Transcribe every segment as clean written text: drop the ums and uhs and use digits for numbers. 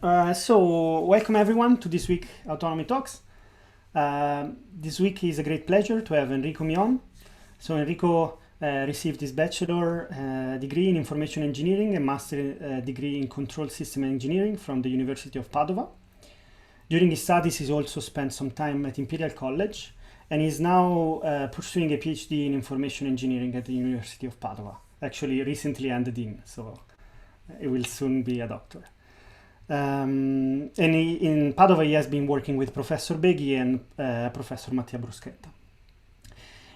So welcome everyone to this week Autonomy Talks. This week is a great pleasure to have Enrico Mion. So Enrico received his bachelor degree in information engineering and master degree in control system engineering from the University of Padova. During his studies, he's also spent some time at Imperial College and is now pursuing a PhD in information engineering at the University of Padova. Actually, recently ended in, so he will soon be a doctor. In Padova, he has been working with Professor Beghi and Professor Mattia Bruschetta.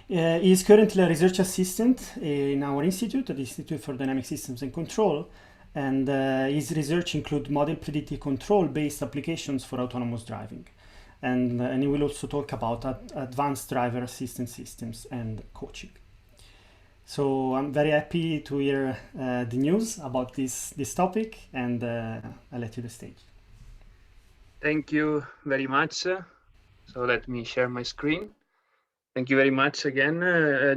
He is currently a research assistant in our institute, at the Institute for Dynamic Systems and Control, and his research includes model predictive control-based applications for autonomous driving. And he will also talk about advanced driver assistance systems and coaching. So I'm very happy to hear the news about this topic, and I'll let you the stage. Thank you very much. So let me share my screen. Thank you very much again,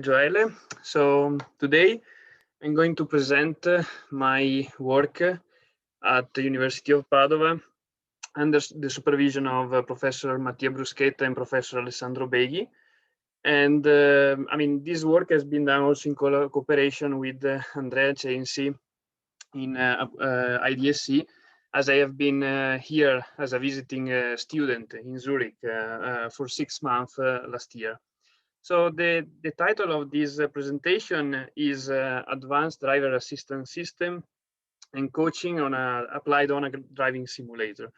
Joelle. So today I'm going to present my work at the University of Padova under the supervision of Professor Mattia Bruschetta and Professor Alessandro Beghi. And I mean, this work has been done also in cooperation with Andrea Censi in IDSC, as I have been here as a visiting student in Zurich for 6 months last year. So the title of this presentation is Advanced Driver Assistance System and Coaching applied on a driving simulator.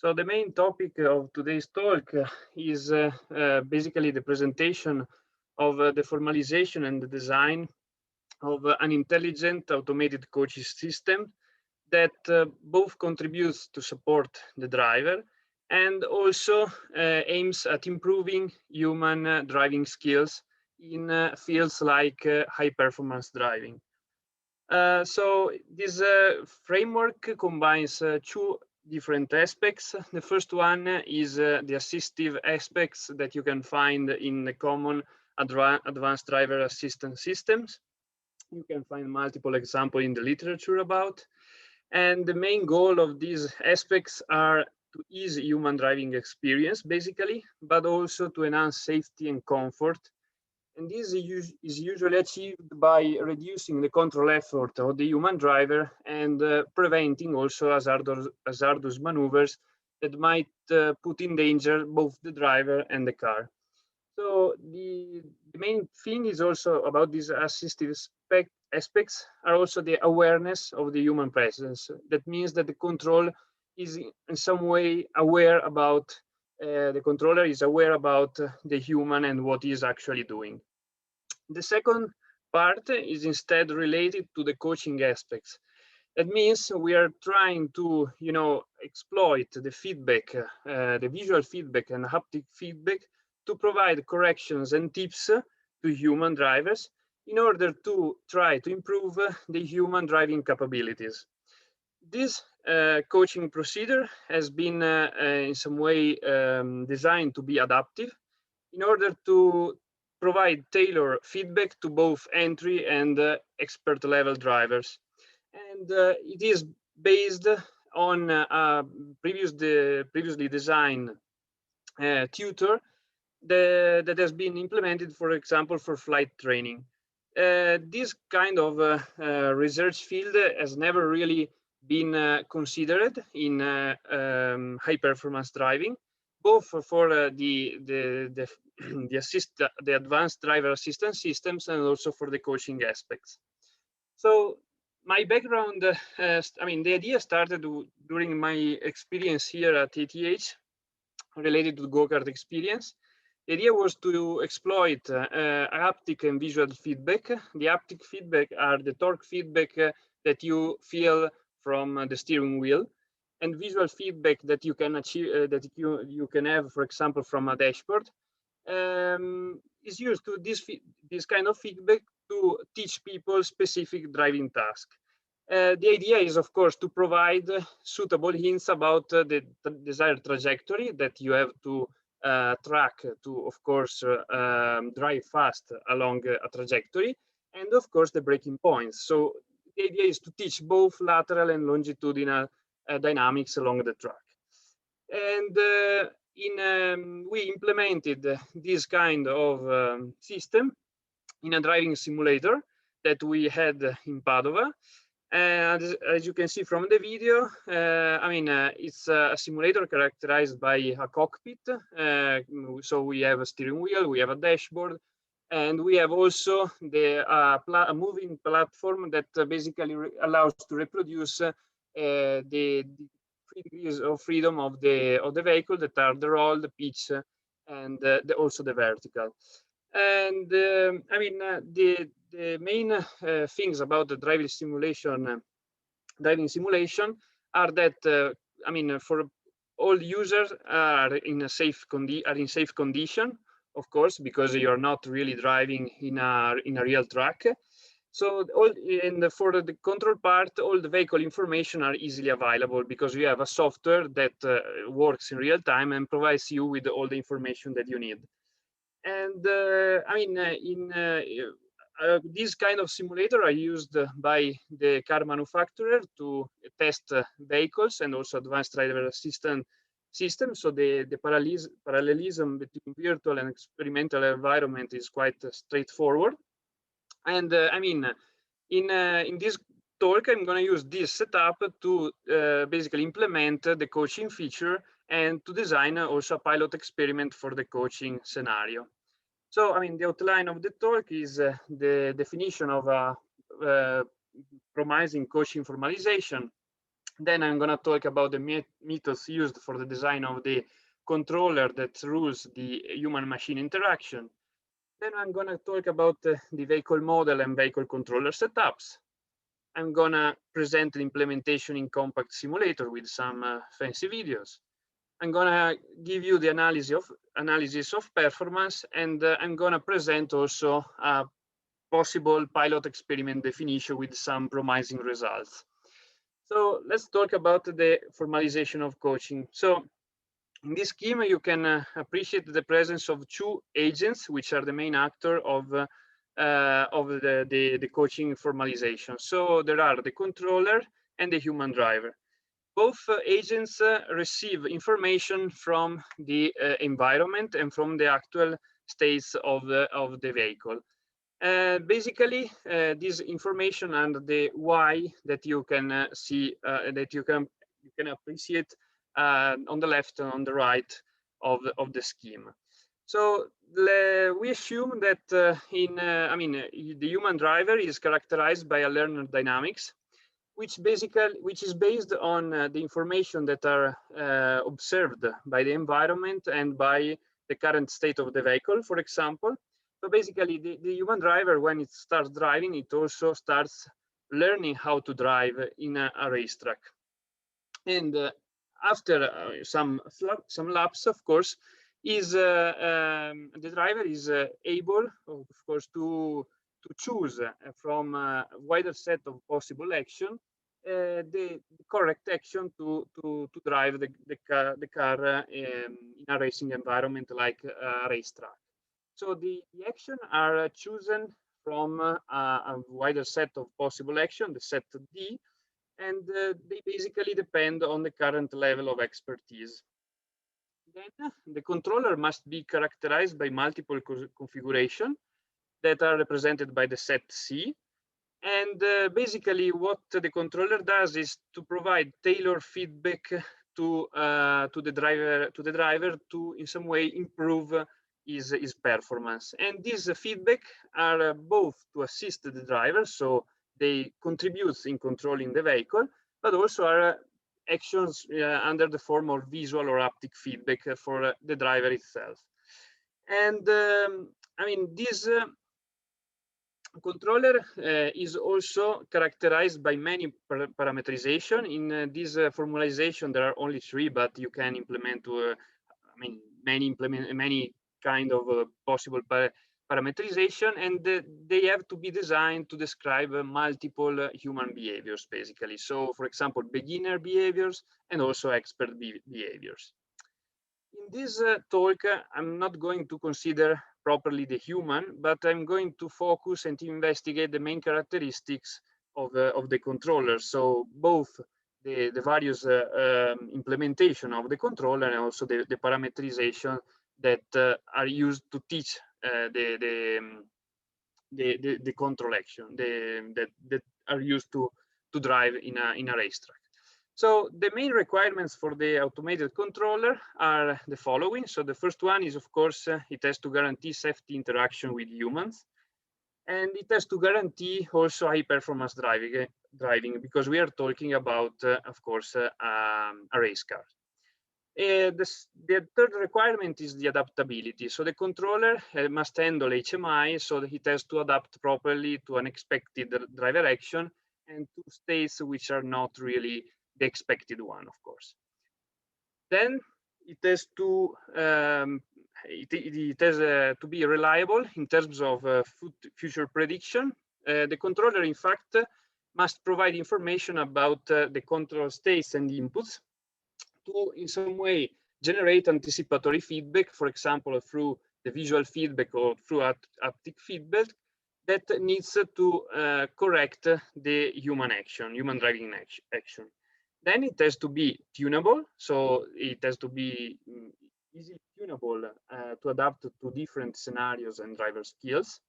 So the main topic of today's talk is basically the presentation of the formalization and the design of an intelligent automated coaching system that both contributes to support the driver and also aims at improving human driving skills in fields like high performance driving. So this framework combines two different aspects. The first one is the assistive aspects that you can find in the common advanced driver assistance systems. You can find multiple examples in the literature about. And the main goal of these aspects are to ease human driving experience, basically, but also to enhance safety and comfort. And this is usually achieved by reducing the control effort of the human driver and preventing also hazardous maneuvers that might put in danger both the driver and the car. So the main thing is also about these assistive aspects are also the awareness of the human presence. That means that the control is in some way aware about, the controller is aware about the human and what he is actually doing. The second part is instead related to the coaching aspects. That means we are trying to, exploit the feedback, the visual feedback and haptic feedback to provide corrections and tips to human drivers in order to try to improve the human driving capabilities. This coaching procedure has been in some way designed to be adaptive in order to provide tailored feedback to both entry and expert level drivers. And it is based on a previously designed tutor that has been implemented, for example, for flight training. This kind of research field has never really been considered in high performance driving, both for the advanced driver assistance systems and also for the coaching aspects. So my background, the idea started during my experience here at ATH related to the go-kart experience. The idea was to exploit haptic and visual feedback. The haptic feedback are the torque feedback that you feel from the steering wheel, and visual feedback that you can achieve, that you can have, for example, from a dashboard, is used to this kind of feedback to teach people specific driving tasks. The idea is, of course, to provide suitable hints about the desired trajectory that you have to track to, of course, drive fast along a trajectory, and of course the braking points. So the idea is to teach both lateral and longitudinal dynamics along the track. And we implemented this kind of system in a driving simulator that we had in Padova. And as you can see from the video, it's a simulator characterized by a cockpit. So we have a steering wheel, we have a dashboard, and we have also a moving platform that basically allows to reproduce the 3 degrees of freedom of the vehicle, that are the roll, the pitch, and also the vertical. And the main things about the driving simulation are that for all users are in safe condition, of course, because you're not really driving in a real track. So for the control part, all the vehicle information are easily available, because you have a software that works in real time and provides you with all the information that you need. And this kind of simulator are used by the car manufacturer to test vehicles and also advanced driver assistance systems. So the parallelism between virtual and experimental environment is quite straightforward. And in this talk, I'm going to use this setup to basically implement the coaching feature and to design also a pilot experiment for the coaching scenario. So, the outline of the talk is the definition of a promising coaching formalization. Then I'm going to talk about the methods used for the design of the controller that rules the human-machine interaction. Then I'm going to talk about the vehicle model and vehicle controller setups. I'm going to present the implementation in compact simulator with some fancy videos. I'm going to give you the analysis of performance, and I'm going to present also a possible pilot experiment definition with some promising results. So let's talk about the formalization of coaching. So in this scheme, you can appreciate the presence of 2 agents, which are the main actor of the coaching formalization. So there are the controller and the human driver. Both agents receive information from the environment and from the actual states of the vehicle. Basically, this information and the why that you can see, that you can appreciate on the left and on the right of the scheme. So we assume that the human driver is characterized by a learner dynamics, which is based on the information that are observed by the environment and by the current state of the vehicle, for example. So basically, the human driver, when it starts driving, it also starts learning how to drive in a racetrack. And after some laps, of course, the driver is able, of course, to choose from a wider set of possible action the correct action to drive the car in a racing environment like a racetrack. So the action are chosen from a wider set of possible action, the set D, and they basically depend on the current level of expertise. Then the controller must be characterized by multiple configurations that are represented by the set C. And basically what the controller does is to provide tailored feedback to the driver to in some way improve his performance. And these feedback are both to assist the driver, so they contribute in controlling the vehicle, but also are actions under the form of visual or haptic feedback for the driver itself. And this controller is also characterized by many parameterization. In this formalization, there are only 3, but you can implement many kind of possible parameterization, and they have to be designed to describe multiple human behaviors, basically. So, for example, beginner behaviors and also expert behaviors. In this talk, I'm not going to consider properly the human, but I'm going to focus and to investigate the main characteristics of the controller. So both the various implementation of the controller, and also the parameterization that are used to teach the control action that are used to drive in a racetrack. So the main requirements for the automated controller are the following. So the first one is, of course, it has to guarantee safety interaction with humans, and it has to guarantee also high performance driving, because we are talking about, of course, a race car. The third requirement is the adaptability. So the controller must handle HMI, so that it has to adapt properly to unexpected driver action and to states which are not really the expected one, of course. Then it has to to be reliable in terms of future prediction. The controller, in fact, must provide information about the control states and inputs to, in some way, generate anticipatory feedback, for example, through the visual feedback or through haptic feedback, that needs to correct the human driving action. Then it has to be tunable, so it has to be easily tunable to adapt to different scenarios and driver skills.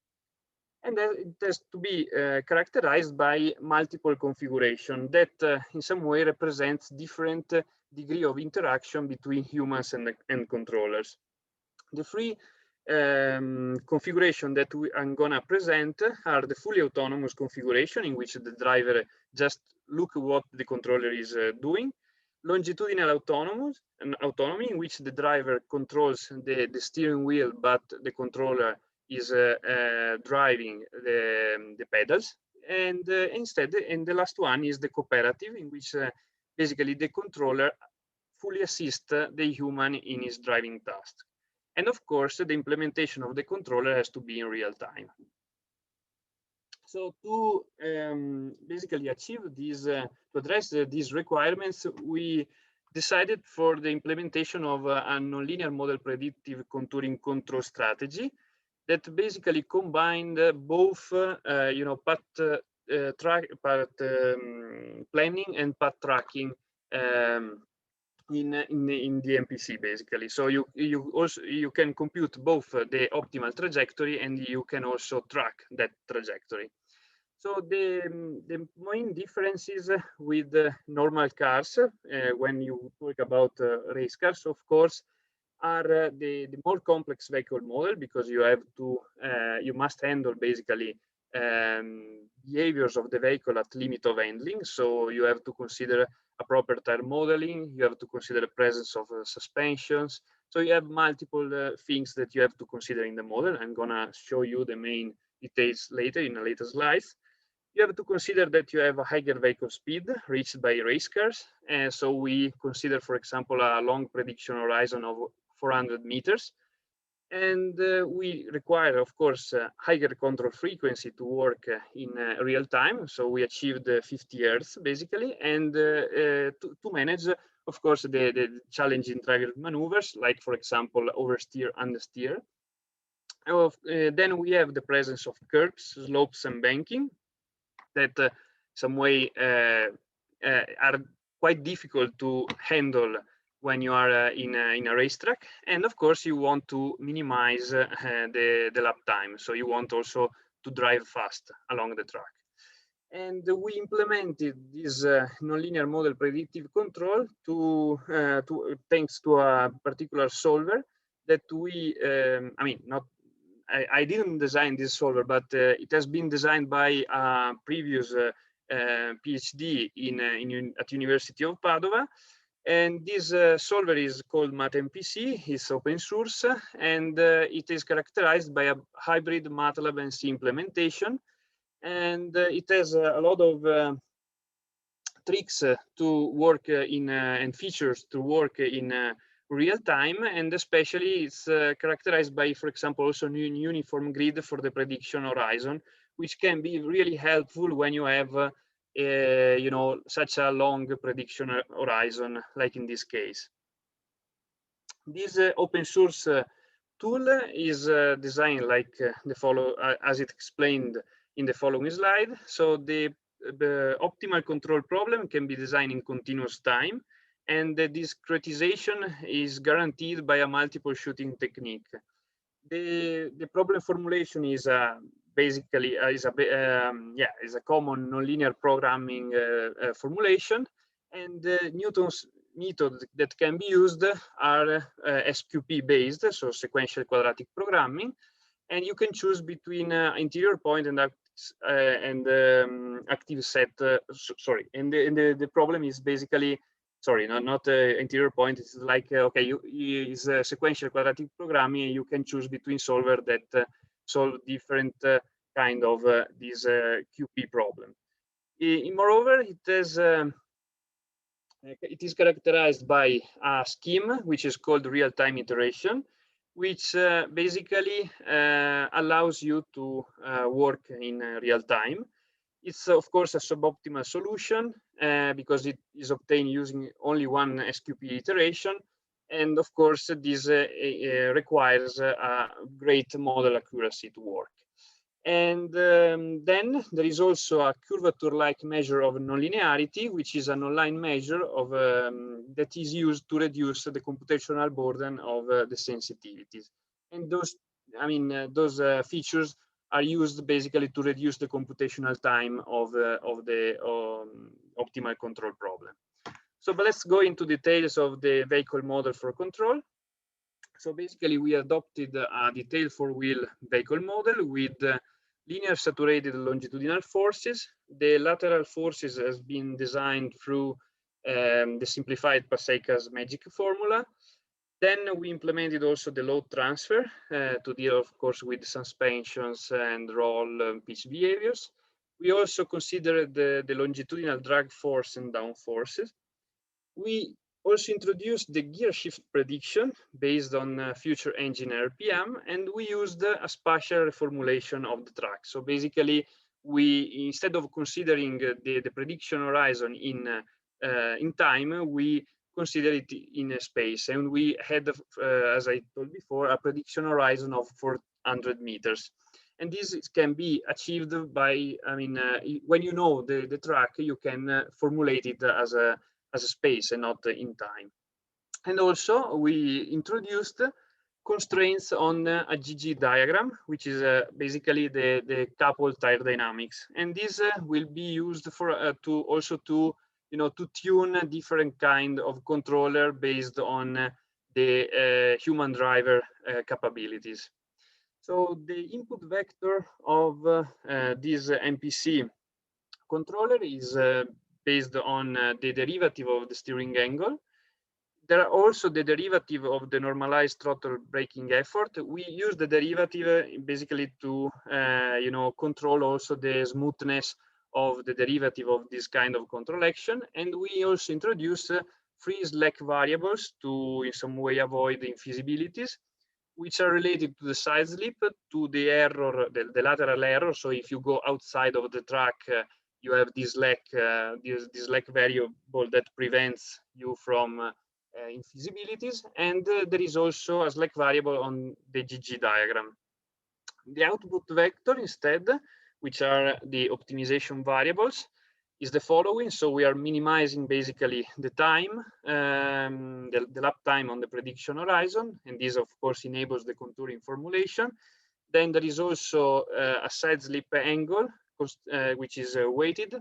And then it has to be characterized by multiple configuration that in some way represents different degree of interaction between humans and controllers. The three configuration that I'm gonna present are the fully autonomous configuration, in which the driver just look at what the controller is doing. Longitudinal autonomy, in which the driver controls the steering wheel, but the controller is driving the pedals. And the last one is the cooperative, in which basically the controller fully assists the human in his driving task. And of course, the implementation of the controller has to be in real time. So to basically achieve these, to address these requirements, we decided for the implementation of a nonlinear model predictive contouring control strategy that basically combined both, path planning and path tracking in the MPC, basically. So you can compute both the optimal trajectory, and you can also track that trajectory. So the main differences with normal cars, when you talk about race cars, of course, are the more complex vehicle model, because you have to you must handle basically behaviors of the vehicle at limit of handling. So you have to consider a proper tire modeling, you have to consider the presence of suspensions. So you have multiple things that you have to consider in the model. I'm gonna show you the main details later in a later slides. You have to consider that you have a higher vehicle speed reached by race cars. And so we consider, for example, a long prediction horizon of 400 meters. And we require, of course, higher control frequency to work in real time. So we achieved 50 Hertz, basically, and to manage, of course, the challenging driver maneuvers, like, for example, oversteer, understeer. Then we have the presence of curves, slopes, and banking that some way are quite difficult to handle when you are in a racetrack. And of course, you want to minimize the lap time. So you want also to drive fast along the track. And we implemented this nonlinear model predictive control thanks to a particular solver that we, I didn't design this solver, but it has been designed by a previous PhD at University of Padova. And this solver is called MathMPC. It's open source, and it is characterized by a hybrid MATLAB and C implementation. And it has a lot of tricks to work and features to work in real time, and especially it's characterized by, for example, also new uniform grid for the prediction horizon, which can be really helpful when you have such a long prediction horizon, like in this case. This open source tool is designed like as it explained in the following slide. So the the optimal control problem can be designed in continuous time, and the discretization is guaranteed by a multiple shooting technique. The problem formulation is basically is a common nonlinear programming formulation, and Newton's method that can be used are SQP based, so sequential quadratic programming, and you can choose between interior point and active set. Sorry, and the problem is basically, sorry, not interior point. It's like okay, is sequential quadratic programming. You can choose between solver that solve different kind of this QP problem. Moreover, it is characterized by a scheme which is called real-time iteration, which basically allows you to work in real time. It's of course a suboptimal solution because it is obtained using only one SQP iteration, and of course this requires a great model accuracy to work. And then there is also a curvature-like measure of nonlinearity, which is an online measure of that is used to reduce the computational burden of the sensitivities. And those, those features are used basically to reduce the computational time of the optimal control problem. So, but let's go into details of the vehicle model for control. So basically, we adopted a detailed four-wheel vehicle model with linear saturated longitudinal forces. The lateral forces has been designed through the simplified Passeca's magic formula. Then we implemented also the load transfer to deal, of course, with suspensions and roll pitch behaviors. We also considered the longitudinal drag force and down forces. We also introduced the gear shift prediction based on future engine RPM, and we used a spatial reformulation of the track. So basically, we, instead of considering the prediction horizon in time, we consider it in a space, and we had, as I told before, a prediction horizon of 400 meters. And this can be achieved by, when you know the track, you can formulate it as a space and not in time. And also we introduced constraints on a GG diagram, which is basically the coupled tire dynamics. And this will be used for to tune a different kind of controller based on the human driver capabilities. So the input vector of this MPC controller is based on the derivative of the steering angle. There are also the derivative of the normalized throttle braking effort. We use the derivative basically to control also the smoothness of the derivative of this kind of control action. And we also introduce free slack variables to in some way avoid infeasibilities, which are related to the side slip, to the error, the lateral error. So if you go outside of the track, you have this slack variable that prevents you from infeasibilities, and there is also a slack variable on the GG diagram. The output vector instead, which are the optimization variables, is the following. So we are minimizing basically the time, the lap time on the prediction horizon, and this of course enables the contouring formulation. Then there is also a side slip angle, which is weighted,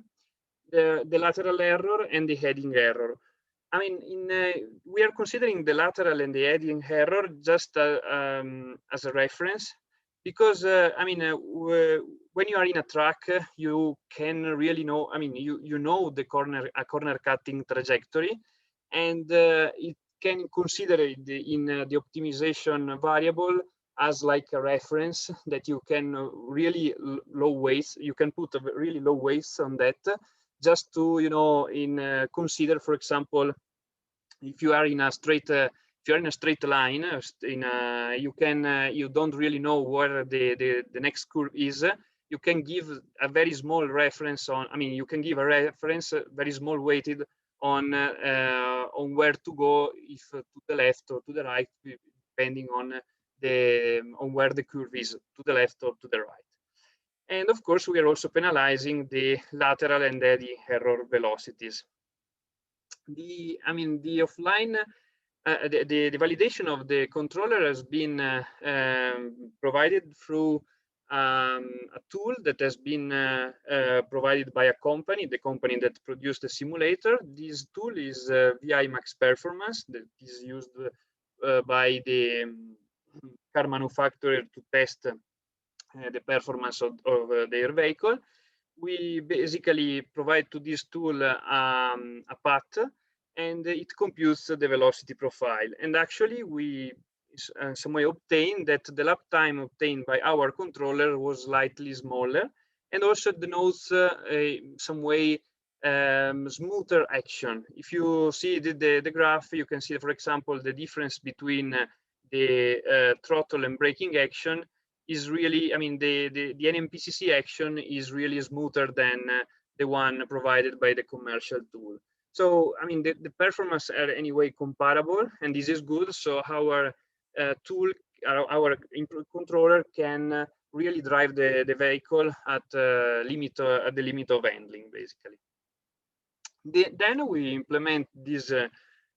the lateral error and the heading error. We are considering the lateral and the heading error just as a reference, because when you are in a track, you can really know, you know the corner cutting trajectory, and it can consider it in the optimization variable as like a reference that you can really low weights, you can put a really low weights on that, just to consider, for example, if you are in a straight line, you don't really know where the next curve is. You can give a very small reference on. You can give a reference very small weighted on where to go, if to the left or to the right, depending on where the curve is, to the left or to the right. And of course, we are also penalizing the lateral and eddy error velocities. The offline, the validation of the controller has been provided through a tool that has been provided by a company, the company that produced the simulator. This tool is VI Max Performance, that is used by the car manufacturer to test the performance of their vehicle. We basically provide to this tool a path, and it computes the velocity profile. And actually, we some way obtain that the lap time obtained by our controller was slightly smaller, and also denotes some way smoother action. If you see the graph, you can see, for example, the difference between the throttle and braking action is really, the NMPCC action is really smoother than the one provided by the commercial tool. So, the performance are anyway comparable, and this is good. So our tool, our input controller can really drive the vehicle at the limit of handling, basically. Then we implement this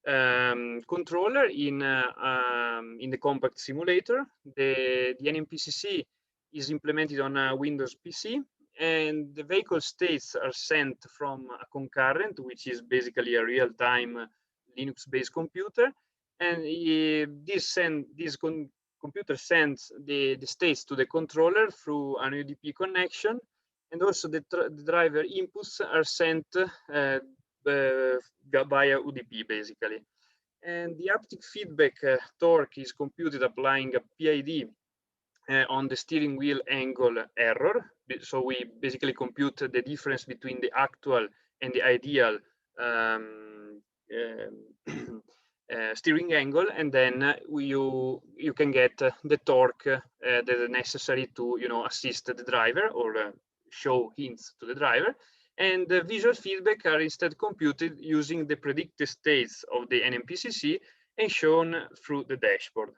controller in the compact simulator. The NMPCC is implemented on a Windows PC, and the vehicle states are sent from a concurrent, which is basically a real-time Linux-based computer. And this computer sends the states to the controller through an UDP connection, and also the driver inputs are sent via UDP, basically. And the haptic feedback torque is computed applying a PID on the steering wheel angle error. So we basically compute the difference between the actual and the ideal steering angle, and then you can get the torque that is necessary to assist the driver or show hints to the driver. And the visual feedback are instead computed using the predicted states of the NMPCC and shown through the dashboard.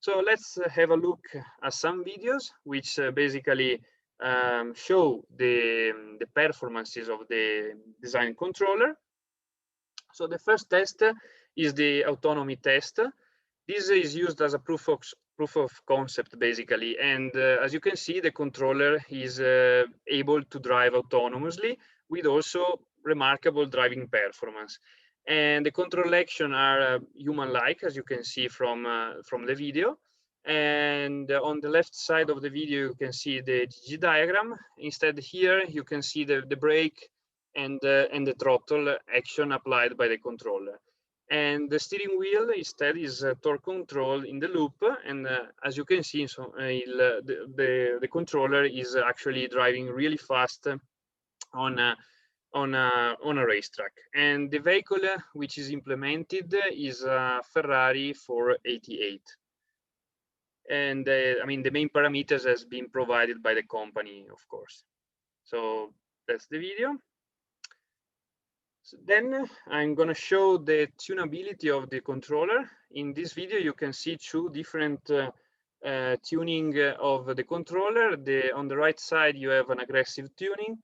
So let's have a look at some videos which basically show the performances of the design controller. So the first test is the autonomy test. This is used as a proof of concept, basically. And as you can see, the controller is able to drive autonomously with also remarkable driving performance. And the control action are human-like, as you can see from the video. And on the left side of the video, you can see the GG diagram. Instead, here you can see the brake and the throttle action applied by the controller. And the steering wheel instead is torque control in the loop. And as you can see, so the controller is actually driving really fast on a racetrack. And the vehicle which is implemented is a Ferrari 488. And the main parameters has been provided by the company, of course. So that's the video. So then I'm going to show the tunability of the controller. In this video, you can see two different tuning of the controller. On the right side, you have an aggressive tuning,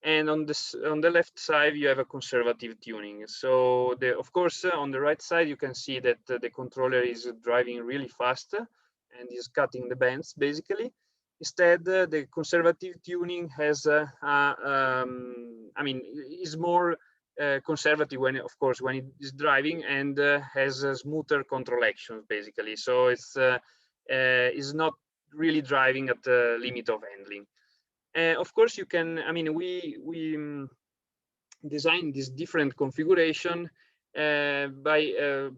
and on the left side, you have a conservative tuning. So of course, on the right side, you can see that the controller is driving really fast and is cutting the bends, basically. Instead, the conservative tuning has, is more conservative when it is driving, and has smoother control actions, basically. So it's is not really driving at the limit of handling. Of course, you can. We design this different configuration by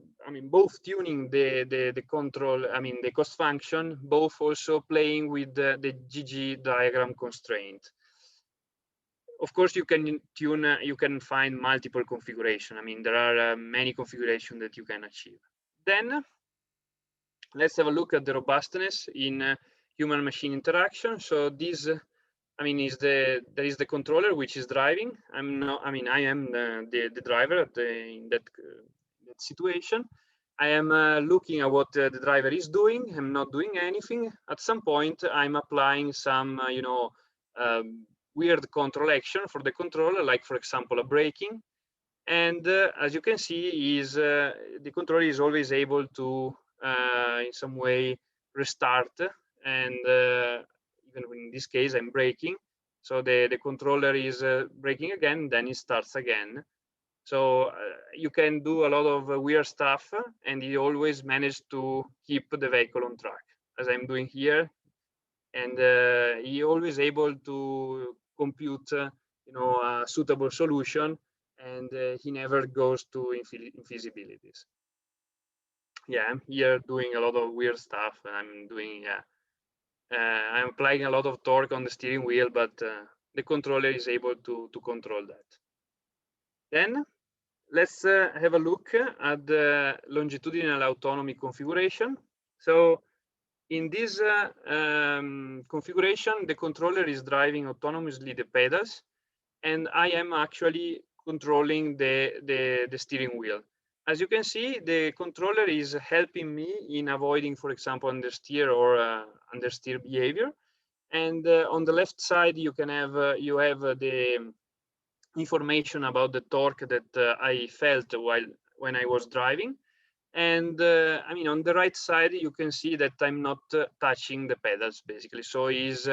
both tuning the control, the cost function, both also playing with the GG diagram constraint. Of course, you can tune, you can find multiple configuration. There are many configurations that you can achieve. Then let's have a look at the robustness in human-machine interaction. So this, there is the controller which is driving. I am the driver in that situation. I am looking at what the driver is doing. I'm not doing anything. At some point, I'm applying some, weird control action for the controller, like for example a braking. And as you can see, is the controller is always able to in some way restart, and even in this case I'm braking, so the controller is braking again, then it starts again. So you can do a lot of weird stuff, and you always manage to keep the vehicle on track, as I'm doing here. And he always able to compute, you know, a suitable solution, and he never goes to infeasibilities. Yeah, I'm here doing a lot of weird stuff, and I'm doing, I'm applying a lot of torque on the steering wheel, but the controller is able to control that. Then let's have a look at the longitudinal autonomy configuration. So in this configuration, the controller is driving autonomously the pedals, and I am actually controlling the steering wheel. As you can see, the controller is helping me in avoiding, for example, understeer or understeer behavior. And on the left side, you can have the information about the torque that I felt when I was driving. And I mean, on the right side, you can see that I'm not touching the pedals, basically. So he's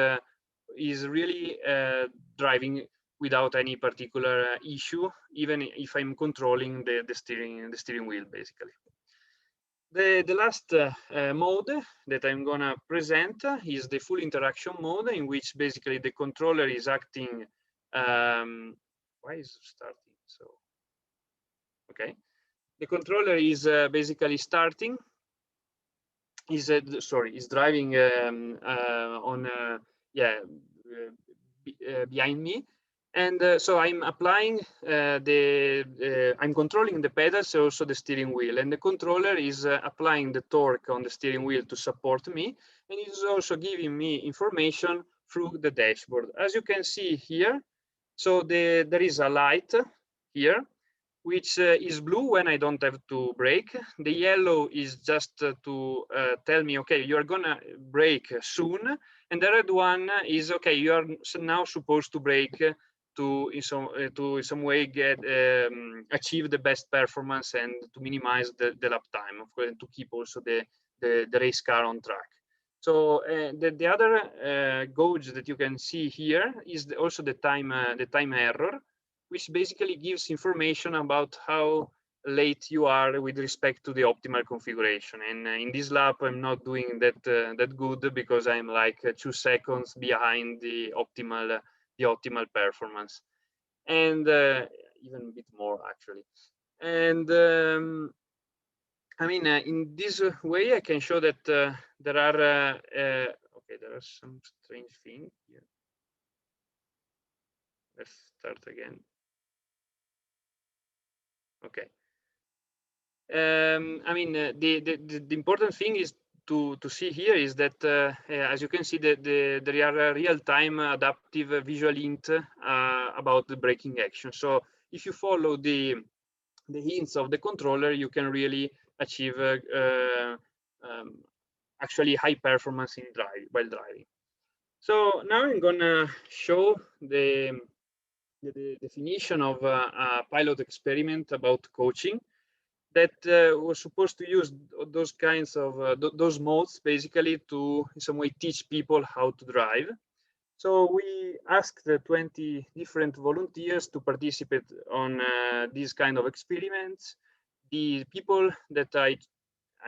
really driving without any particular issue, even if I'm controlling the steering wheel, basically. The last mode that I'm gonna present is the full interaction mode, in which basically the controller is acting. Why is it starting? So, okay. The controller is basically starting, is driving on behind me, and so I'm applying I'm controlling the pedals, also the steering wheel, and the controller is applying the torque on the steering wheel to support me, and it is also giving me information through the dashboard. As you can see here, so there is a light here, which is blue when I don't have to brake. The yellow is just to tell me, okay, you're gonna brake soon. And the red one is, okay, you are now supposed to brake to in some way achieve the best performance and to minimize the lap time, of course, and to keep also the race car on track. So the other gauge that you can see here is also the time error, which basically gives information about how late you are with respect to the optimal configuration. And in this lap, I'm not doing that good, because I'm like 2 seconds behind the optimal performance, and even a bit more actually. And I mean, in this way, I can show that there are okay, there are some strange things here. Let's start again. Okay. I mean, the important thing is to see here is that, as you can see, there are real-time adaptive visual hint about the braking action. So if you follow the hints of the controller, you can really achieve actually high performance while driving. So now I'm gonna show the definition of a pilot experiment about coaching that was supposed to use those kinds of those modes basically to in some way teach people how to drive. So we asked 20 different volunteers to participate on these kind of experiments. The people that I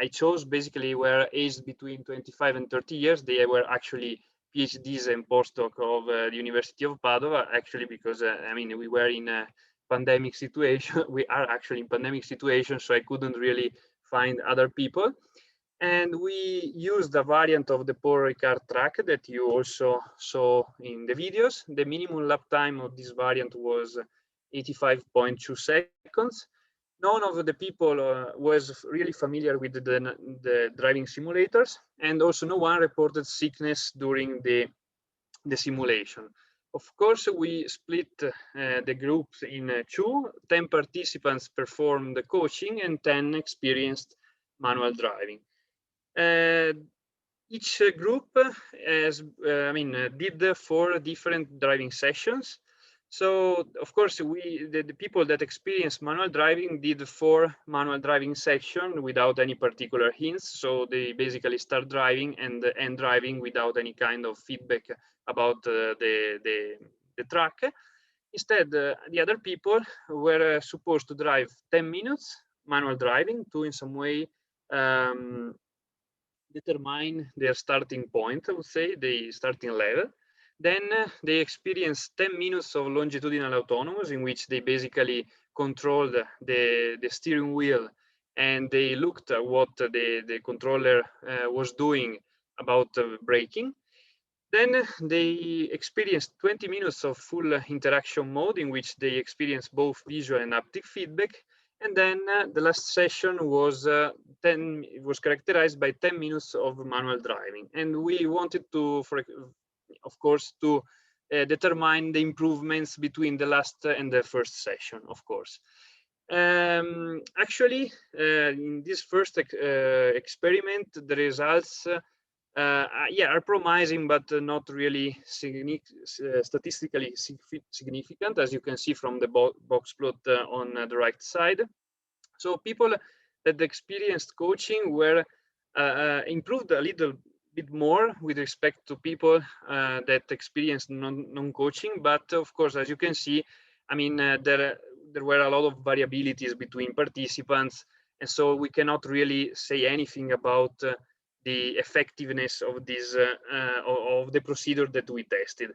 chose basically were aged between 25 and 30 years. They were actually PhDs and postdoc of the University of Padua, actually, because I mean, we were in a pandemic situation. We are actually in pandemic situation, so I couldn't really find other people. And we used a variant of the Paul Ricard track that you also saw in the videos. The minimum lap time of this variant was 85.2 seconds. None of the people was really familiar with the driving simulators, and also no one reported sickness during the simulation. Of course, we split the groups in two. 10 participants performed the coaching and 10 experienced manual driving. each group did 4 different driving sessions. So of course, the people that experienced manual driving did 4 manual driving sessions without any particular hints. So they basically start driving and end driving without any kind of feedback about the track. Instead, the other people were supposed to drive 10 minutes manual driving to in some way determine their starting point, I would say, the starting level. Then they experienced 10 minutes of longitudinal autonomous, in which they basically controlled the steering wheel, and they looked at what the controller was doing about braking. Then they experienced 20 minutes of full interaction mode, in which they experienced both visual and haptic feedback. And then the last session was was characterized by 10 minutes of manual driving. And we wanted to, of course, to determine the improvements between the last and the first session, of course. Actually, in this first experiment, the results are promising, but not really statistically significant, as you can see from the box plot on the right side. So people that experienced coaching were improved a little bit more with respect to people that experienced non-coaching. But of course, as you can see, I mean, there were a lot of variabilities between participants, and so we cannot really say anything about the effectiveness of this of the procedure that we tested.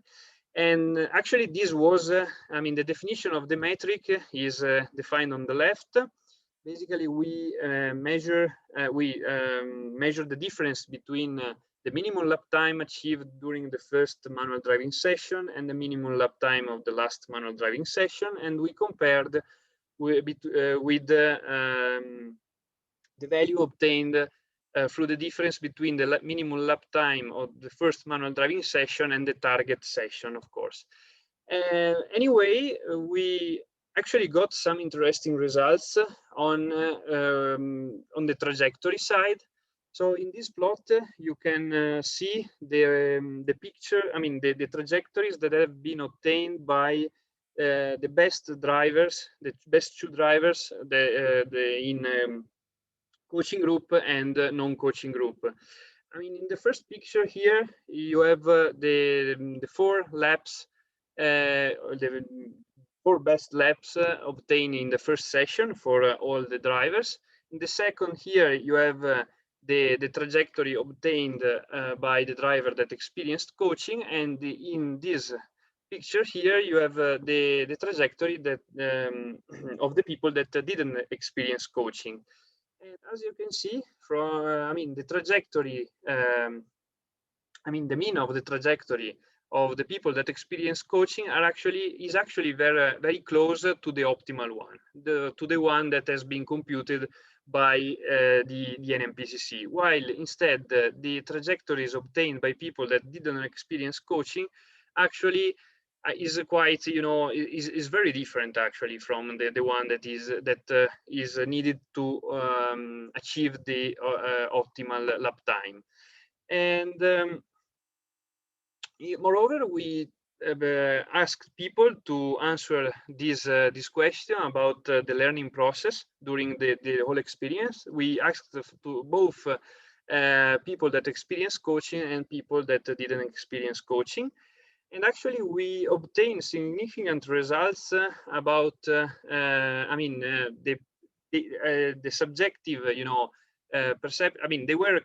And actually, this was, I mean, the definition of the metric is defined on the left. Basically, we measure the difference between the minimum lap time achieved during the first manual driving session and the minimum lap time of the last manual driving session, and we compared with the value obtained through the difference between the minimum lap time of the first manual driving session and the target session, of course. Anyway, we actually got some interesting results on the trajectory side. So in this plot, you can see the picture, I mean, the trajectories that have been obtained by the best drivers, the best 2 drivers in coaching group and non-coaching group. I mean, in the first picture here, you have the 4 laps, the 4 best laps obtained in the first session for all the drivers. In the second here, you have the trajectory obtained by the driver that experienced coaching, and in this picture here, you have the trajectory that of the people that didn't experience coaching. And as you can see from, I mean, the trajectory, I mean, the mean of the trajectory of the people that experience coaching is actually very close to the optimal one, to the one that has been computed by the NMPCC. While instead, the trajectories obtained by people that didn't experience coaching actually is quite, you know, is very different actually from the one that is needed to achieve the optimal lap time. And moreover, we asked people to answer this question about the learning process during the whole experience. We asked to both people that experience coaching and people that didn't experience coaching. And actually, we obtained significant results about, I mean, the subjective, you know, I mean, they were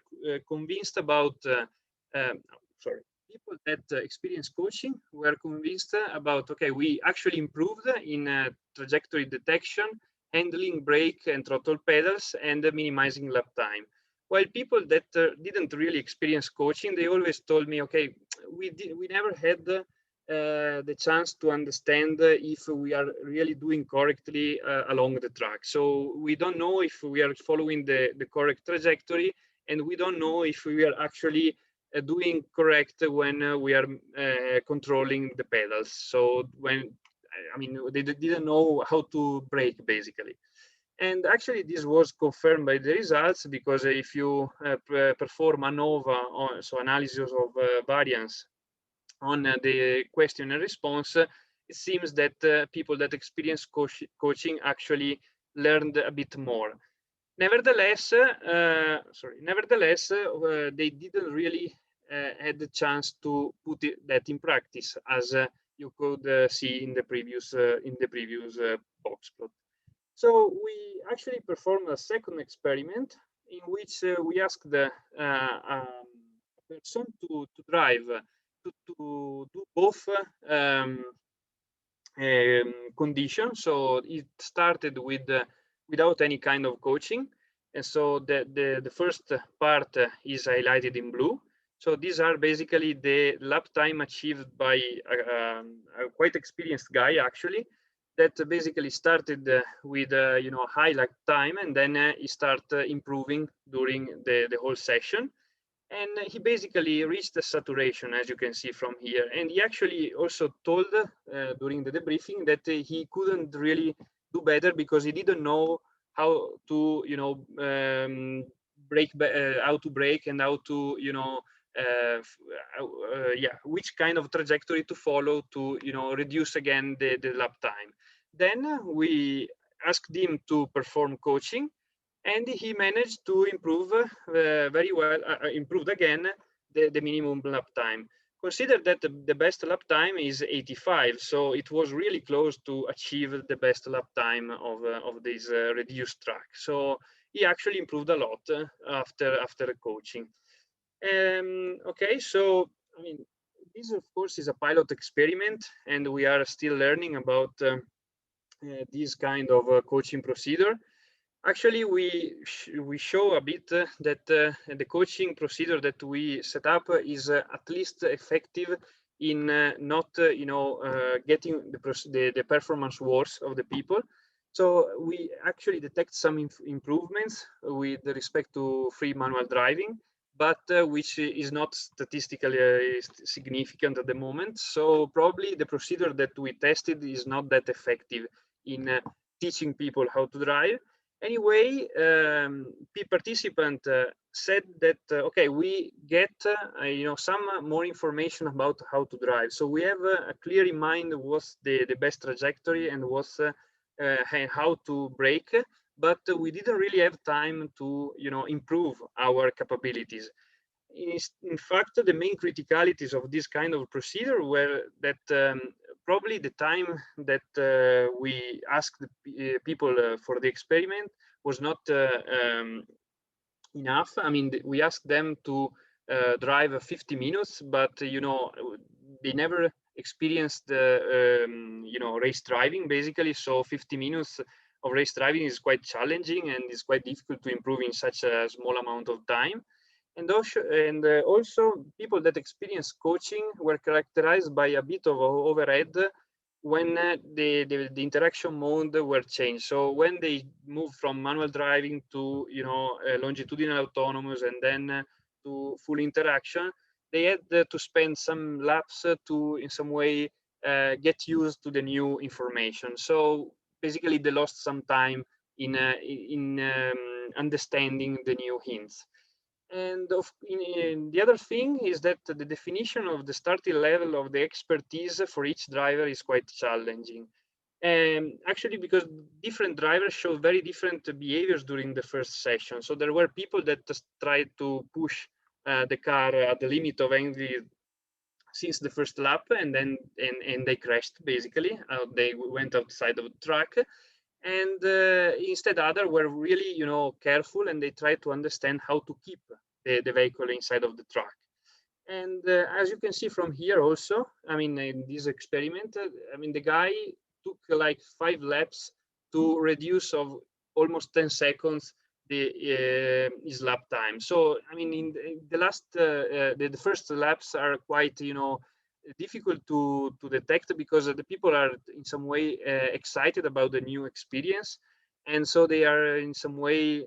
convinced about, sorry, people that experience coaching were convinced about, okay, we actually improved in trajectory detection, handling brake and throttle pedals, and minimizing lap time. While people that didn't really experience coaching, they always told me, okay, we never had the chance to understand if we are really doing correctly along the track. So we don't know if we are following the correct trajectory, and we don't know if we are actually doing correct when we are controlling the pedals. So when, I mean, they didn't know how to brake, basically. And actually, this was confirmed by the results, because if you perform ANOVA, so analysis of variance on the question and response, it seems that people that experience coaching actually learned a bit more. Nevertheless, they didn't really had the chance to put that in practice, as you could see in the previous box plot. So we actually performed a second experiment in which we asked the person to drive, to do both conditions. So it started with without any kind of coaching, and so the first part is highlighted in blue. So these are basically the lap time achieved by a quite experienced guy, actually, that basically started with high lap time, and then he started improving during the whole session. And he basically reached the saturation, as you can see from here. And he actually also told during the debriefing that he couldn't really do better, because he didn't know how to how to brake, and how to which kind of trajectory to follow to reduce again the lap time. Then we asked him to perform coaching, and he managed to improve very well, improved again the minimum lap time. Consider that the best lap time is 85, so it was really close to achieve the best lap time of this reduced track. So he actually improved a lot after coaching. Okay, so I mean, this of course is a pilot experiment, and we are still learning about this kind of coaching procedure. Actually, we show a bit that the coaching procedure that we set up is at least effective in not getting the performance worse of the people. So we actually detect some improvements with respect to free manual driving, but which is not statistically significant at the moment. So probably the procedure that we tested is not that effective in teaching people how to drive. Anyway, participant said that okay, we get some more information about how to drive. So we have a clear in mind what's the best trajectory and what's how to brake, but we didn't really have time to improve our capabilities. In fact, the main criticalities of this kind of procedure were that probably the time that we asked the people for the experiment was not enough. I mean, we asked them to drive 50 minutes, but they never experienced race driving, basically. So 50 minutes of race driving is quite challenging, and it's quite difficult to improve in such a small amount of time. And also people that experience coaching were characterized by a bit of overhead when the interaction mode were changed. So when they moved from manual driving to longitudinal autonomous, and then to full interaction, they had to spend some laps to in some way get used to the new information. So basically they lost some time in understanding the new hints. And the other thing is that the definition of the starting level of the expertise for each driver is quite challenging. Actually, because different drivers show very different behaviors during the first session. So there were people that just tried to push the car at the limit of entry since the first lap, and then and they crashed, basically. They went outside of the track. And instead other were really careful, and they tried to understand how to keep the vehicle inside of the truck. And as you can see from here also, I mean, in this experiment, I mean, the guy took like 5 laps to reduce of almost 10 seconds his lap time. So I mean, in the last the first laps are quite difficult to detect, because the people are in some way excited about the new experience, and so they are in some way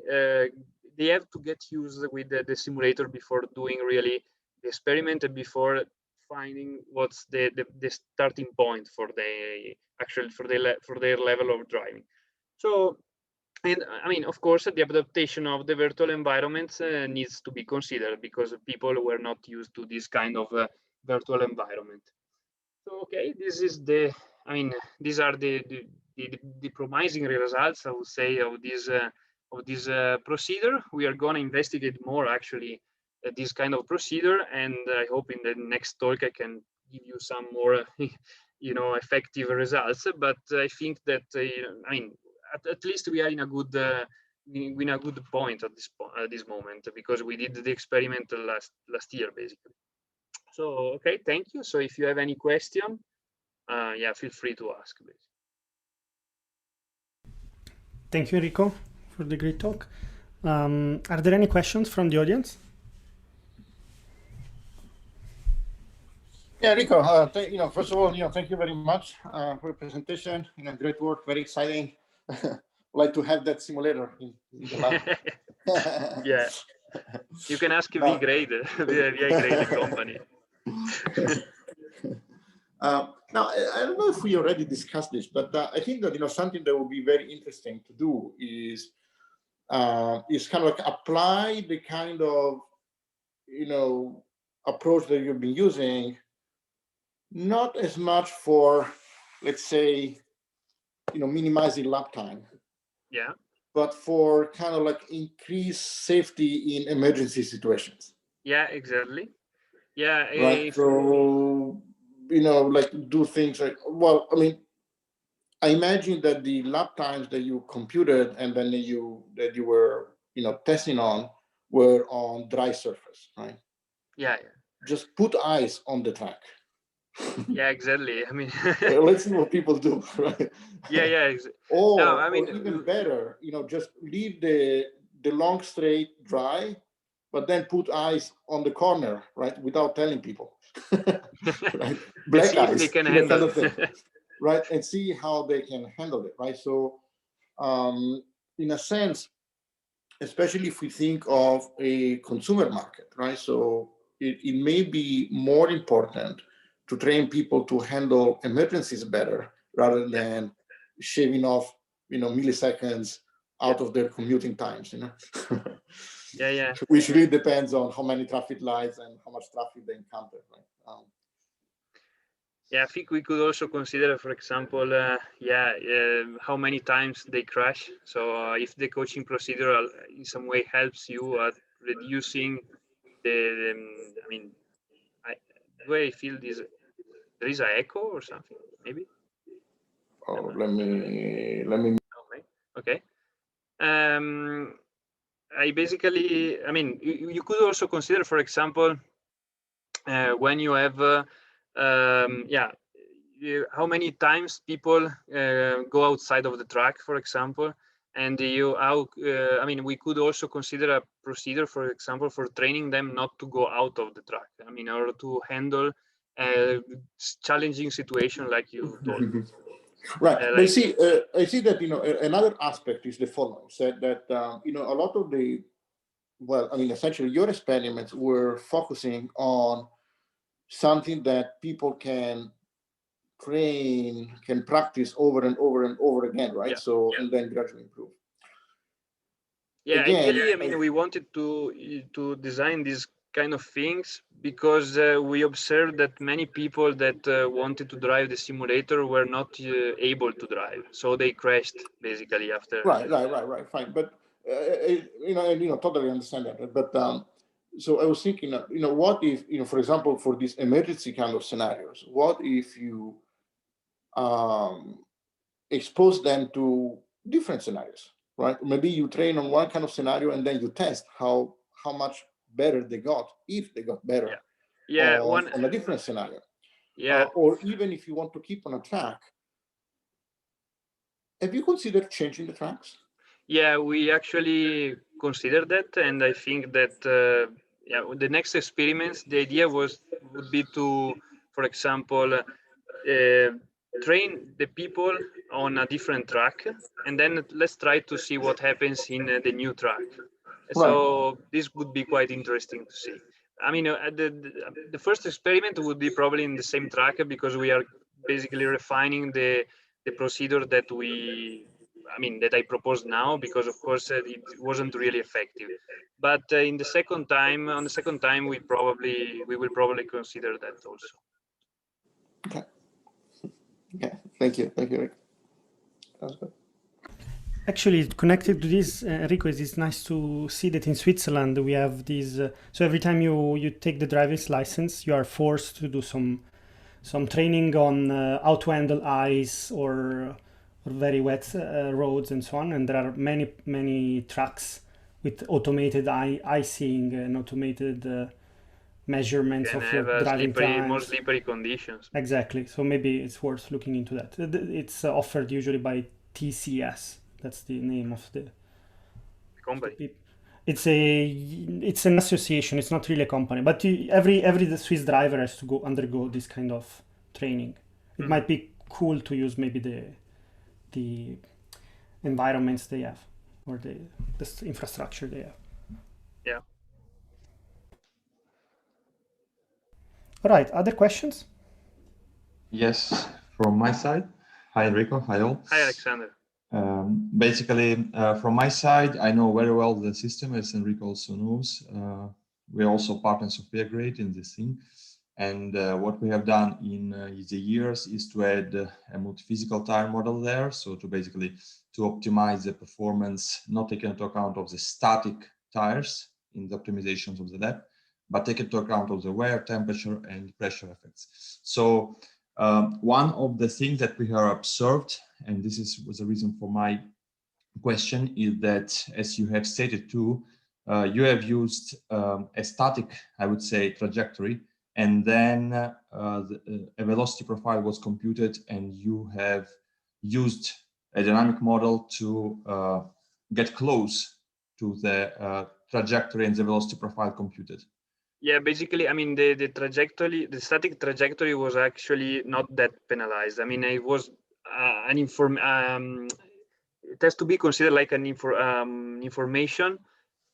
they have to get used with the simulator before doing really the experiment, and before finding what's the starting point for the actual for their level of driving. So And I mean, of course, the adaptation of the virtual environments needs to be considered because people were not used to this kind of virtual environment. So, okay, this is I mean, these are the promising results, I would say, of this procedure. We are going to investigate more, actually, this kind of procedure, and I hope in the next talk I can give you some more, effective results. But I think that, I mean, at least we are in a good point at this moment, because we did the experiment last year, basically. So, okay, thank you. So if you have any question, yeah, feel free to ask. Thank you, Enrico, for the great talk. Are there any questions from the audience? Yeah, Enrico, first of all, thank you very much for your presentation. Great work, very exciting. Like to have that simulator in the lab. Yeah, you can ask V-Grade, V-Grade company. Now, I don't know if we already discussed this, but I think that something that would be very interesting to do is kind of like apply the kind of approach that you've been using, not as much for, let's say, minimizing lap time. Yeah. But for kind of like increased safety in emergency situations. Yeah, exactly. Yeah. Right. So, like do things like, well, I mean, I imagine that the lap times that you computed and then that you were, testing on were on dry surface, right? Yeah. Just put ice on the track. Yeah, exactly. I mean, let's see what people do, right? Yeah. Or, no, I mean, or even better, just leave the long straight dry, but then put ice on the corner, right, without telling people. Right? Black see ice, if they can handle it. Right, and see how they can handle it, right? So, in a sense, especially if we think of a consumer market, right? So it may be more important to train people to handle emergencies better rather than shaving off, milliseconds out of their commuting times, Yeah. Which really depends on how many traffic lights and how much traffic they encounter, right? Yeah, I think we could also consider, for example, how many times they crash. So if the coaching procedure in some way helps you at reducing I mean, do I feel there is an echo or something, maybe? Oh, let me. Okay. I mean, you could also consider, for example, when you have, how many times people go outside of the track, for example, and I mean, we could also consider a procedure, for example, for training them not to go out of the track. I mean, or to handle challenging situation like you told. Right, but I see that another aspect is the following: said that a lot of the, well, I mean, essentially your experiments were focusing on something that people can train, can practice over and over and over again, right? Yeah. So and then gradually improve. Yeah, Again, ideally, I mean, we wanted to design these kind of things because we observed that many people that wanted to drive the simulator were not able to drive, so they crashed basically after. Right, fine, but totally understand that. But so I was thinking, what if, for example, for these emergency kind of scenarios, what if you expose them to different scenarios, right? Maybe you train on one kind of scenario and then you test how much better they got, if they got better, on a different scenario. Yeah. Or even if you want to keep on a track, have you considered changing the tracks? Yeah, we actually considered that, and I think that the next experiments, the idea would be to, for example, train the people on a different track, and then let's try to see what happens in the new track. So this would be quite interesting to see. I mean, the first experiment would be probably in the same track because we are basically refining the procedure that we that I propose now, because of course it wasn't really effective. But on the second time, we will probably consider that also. Okay. Thank you, Rick. That's good. Actually, connected to this, Enrico, it's nice to see that in Switzerland we have these. So every time you take the driver's license, you are forced to do some training on how to handle ice or very wet roads and so on. And there are many tracks with automated icing and automated measurements Can of your have driving more times. slippery conditions. Exactly. So maybe it's worth looking into that. It's offered usually by TCS. That's the name of the Company. It's an association. It's not really a company, but every Swiss driver has to undergo this kind of training. It might be cool to use maybe the environments they have or the infrastructure they have. Yeah. All right. Other questions? Yes, from my side. Hi, Enrico. Hi, all. Hi, Alexander. Basically, from my side, I know very well the system, as Enrico also knows. We're also partners of PeerGrade in this thing. And what we have done in the years is to add a multi-physical tire model there. So to basically to optimize the performance, not taking into account of the static tires in the optimizations of the lab, but take into account of the wear, temperature, and pressure effects. So one of the things that we have observed, and this was the reason for my question, is that, as you have stated too, you have used a static, I would say, trajectory, and then a velocity profile was computed, and you have used a dynamic model to get close to the trajectory and the velocity profile computed. Yeah, basically, the trajectory, the static trajectory was actually not that penalized. It was it has to be considered like an information,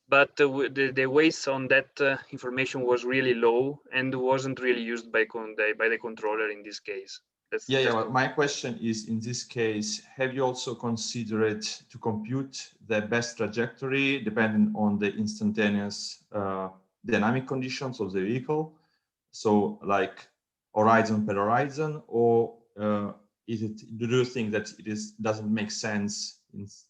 but the weights on that information was really low and wasn't really used by the controller in this case. But my question is, in this case, have you also considered to compute the best trajectory depending on the instantaneous dynamic conditions of the vehicle? So like horizon per horizon, or do you think that doesn't make sense? This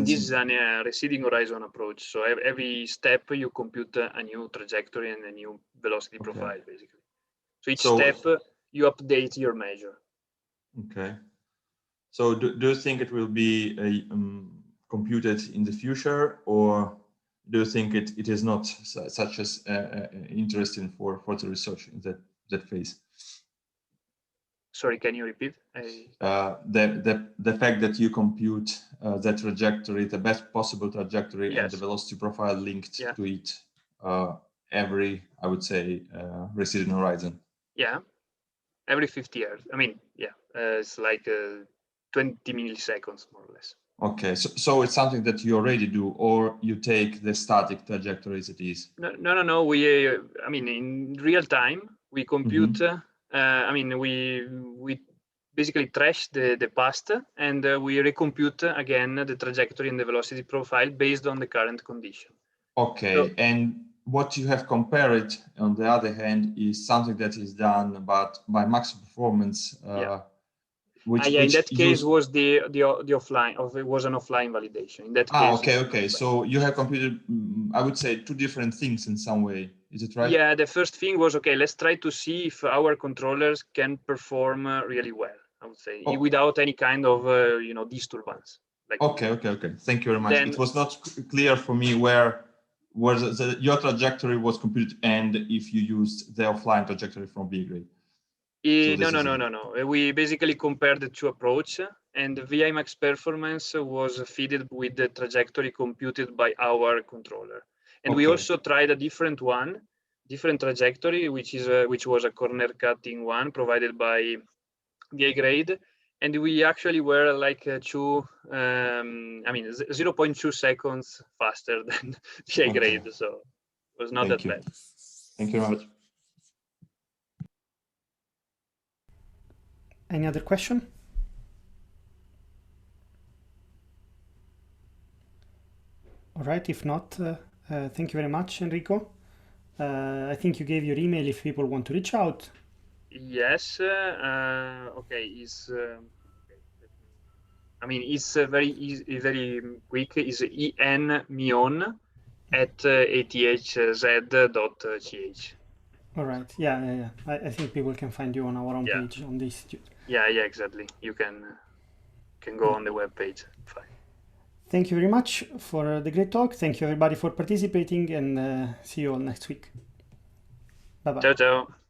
is a receding horizon approach. So every step you compute a new trajectory and a new velocity profile, basically. So each step you update your measure. Okay. So do you think it will be computed in the future, or do you think it is not such as interesting for the research in that phase? Sorry, can you repeat? The fact that you compute the trajectory, the best possible trajectory, and the velocity profile linked to it every, I would say, receding horizon. Yeah, every 50 years. It's like 20 milliseconds, more or less. Okay, so it's something that you already do, or you take the static trajectory as it is? No. We, in real time, we compute. We basically trash the past, and we recompute again the trajectory and the velocity profile based on the current condition. Okay, so, and what you have compared, on the other hand, is something that is done but by Max Performance. Which in that case was the offline, it was an offline validation. In that case. Okay. So you have computed, I would say, two different things in some way. Is it right? Yeah, the first thing was, okay, let's try to see if our controllers can perform really well, I would say, without any kind of, disturbance. Okay. Thank you very much. It was not clear for me where your trajectory was computed and if you used the offline trajectory from PeerGrade. No. We basically compared the two approaches, and the VI Max Performance was fed with the trajectory computed by our controller. And we also tried a different trajectory, which was a corner cutting one provided by PeerGrade. And we actually were like 0.2 seconds faster than PeerGrade. So it was not that bad. Thank you very much. Any other question? All right. If not, thank you very much, Enrico. I think you gave your email if people want to reach out. Yes. Okay. I mean, it's very easy, very quick. It's Mion at athz.ch. All right. Yeah. I think people can find you on our homepage on the institute. Yeah, exactly. You can go on the webpage. Fine. Thank you very much for the great talk. Thank you everybody for participating, and see you all next week. Bye bye. Ciao, ciao.